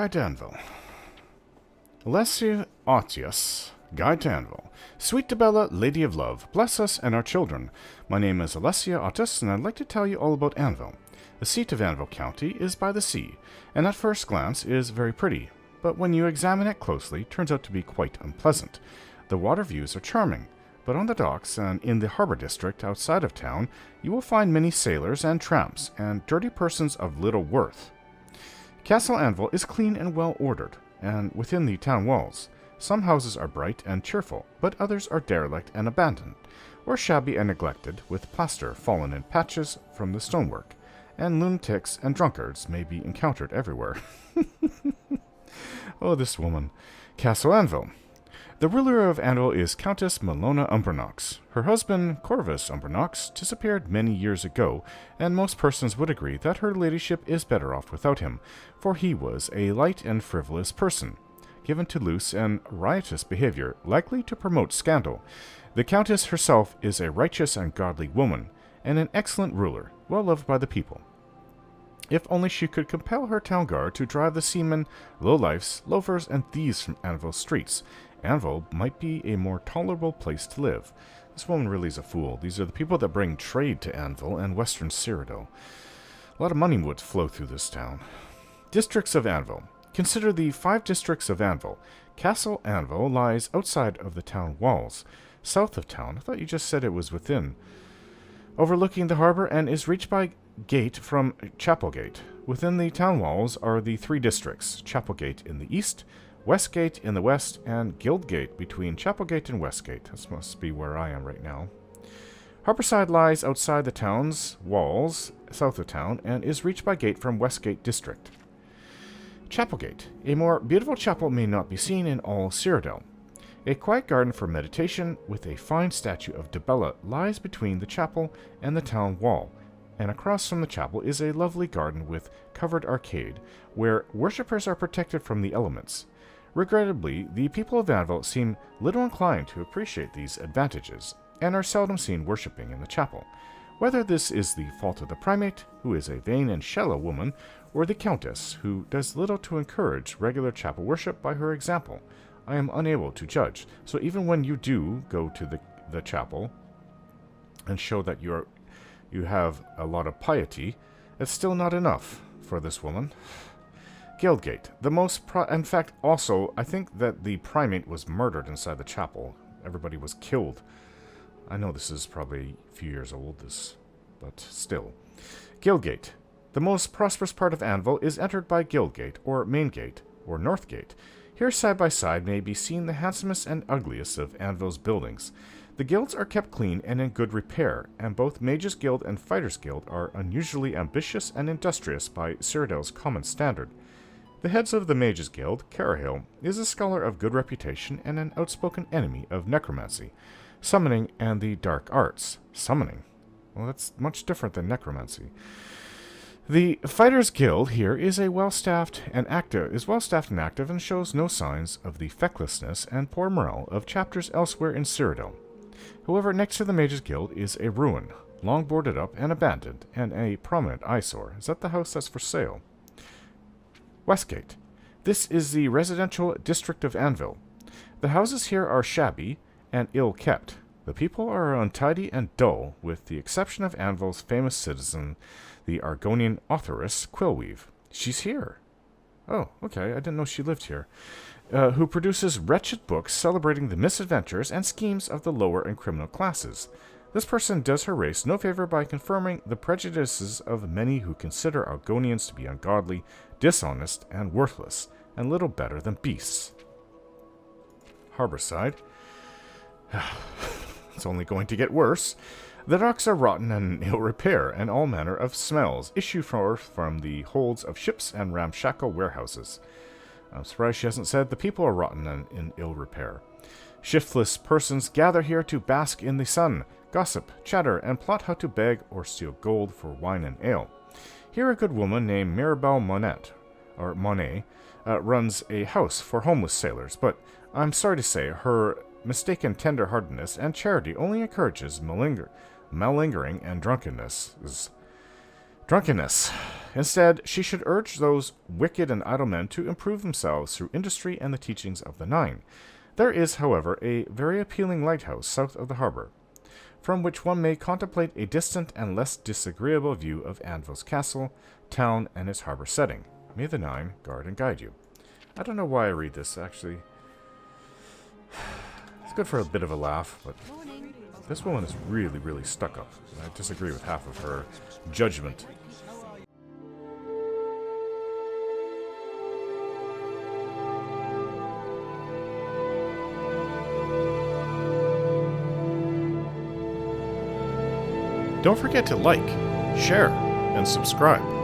Guide to Anvil. Alessia Ottus, Guide to Anvil. Sweet Debella, Lady of Love, bless us and our children. My name is Alessia Ottus, and I'd like to tell you all about Anvil. The seat of Anvil County is by the sea, and at first glance is very pretty, but when you examine it closely, it turns out to be quite unpleasant. The water views are charming, but on the docks and in the harbor district outside of town, you will find many sailors and tramps, and dirty persons of little worth. Castle Anvil is clean and well ordered, and within the town walls. Some houses are bright and cheerful, but others are derelict and abandoned, or shabby and neglected, with plaster fallen in patches from the stonework, and lunatics and drunkards may be encountered everywhere. Oh, this woman. Castle Anvil. The ruler of Anvil is Countess Melona Umbernox. Her husband, Corvus Umbernox, disappeared many years ago, and most persons would agree that her ladyship is better off without him, for he was a light and frivolous person, given to loose and riotous behavior, likely to promote scandal. The countess herself is a righteous and godly woman, and an excellent ruler, well loved by the people. If only she could compel her town guard to drive the seamen, lowlifes, loafers, and thieves from Anvil's streets, Anvil might be a more tolerable place to live. This woman really is a fool. These are the people that bring trade to Anvil and western Cyrodiil. A lot of money would flow through this town. Districts of Anvil. Consider the 5 districts of Anvil. Castle Anvil lies outside of the town walls, south of town. I thought you just said it was within. Overlooking the harbor and is reached by gate from Chapelgate. Within the town walls are the 3 districts, Chapelgate in the east, Westgate in the west, and Guildgate between Chapelgate and Westgate. This must be where I am right now. Harborside lies outside the town's walls, south of town, and is reached by gate from Westgate district. Chapelgate. A more beautiful chapel may not be seen in all Cyrodiil. A quiet garden for meditation with a fine statue of Debella lies between the chapel and the town wall, and across from the chapel is a lovely garden with covered arcade, where worshippers are protected from the elements. Regrettably, the people of Anvil seem little inclined to appreciate these advantages, and are seldom seen worshipping in the chapel. Whether this is the fault of the primate, who is a vain and shallow woman, or the countess, who does little to encourage regular chapel worship by her example, I am unable to judge. So even when you do go to the chapel and show that you have a lot of piety, it's still not enough for this woman. Guildgate. In fact, also, I think that the primate was murdered inside the chapel. Everybody was killed. I know this is probably a few years old, but still. Guildgate. The most prosperous part of Anvil is entered by Guildgate, or Main Gate, or North Gate. Here side by side may be seen the handsomest and ugliest of Anvil's buildings. The guilds are kept clean and in good repair, and both Mages Guild and Fighters Guild are unusually ambitious and industrious by Cyrodiil's common standard. The heads of the Mages Guild, Cyrodiil, is a scholar of good reputation and an outspoken enemy of necromancy, summoning, and the dark arts. Summoning? Well, that's much different than necromancy. The Fighters Guild here is well-staffed and active, and shows no signs of the fecklessness and poor morale of chapters elsewhere in Cyrodiil. However, next to the Mages Guild is a ruin, long boarded up and abandoned, and a prominent eyesore. Is that the house that's for sale? Westgate. This is the residential district of Anvil. The houses here are shabby and ill-kept. The people are untidy and dull, with the exception of Anvil's famous citizen, the Argonian authoress Quillweave. She's here. Oh, okay, I didn't know she lived here. Who produces wretched books celebrating the misadventures and schemes of the lower and criminal classes. This person does her race no favor by confirming the prejudices of many who consider Argonians to be ungodly, dishonest, and worthless, and little better than beasts. Harborside. It's only going to get worse. The docks are rotten and in ill repair, and all manner of smells issue forth from the holds of ships and ramshackle warehouses. I'm surprised she hasn't said the people are rotten and in ill repair. Shiftless persons gather here to bask in the sun, gossip, chatter, and plot how to beg or steal gold for wine and ale. Here a good woman named Mirabelle Monet runs a house for homeless sailors, but I'm sorry to say her mistaken tender-heartedness and charity only encourages malingering and drunkenness. Drunkenness. Instead, she should urge those wicked and idle men to improve themselves through industry and the teachings of the Nine. There is, however, a very appealing lighthouse south of the harbor, from which one may contemplate a distant and less disagreeable view of Anvil's castle, town, and its harbor setting. May the Nine guard and guide you. I don't know why I read this, actually. It's good for a bit of a laugh, but this woman is really, really stuck up. And I disagree with half of her judgment. Don't forget to like, share, and subscribe.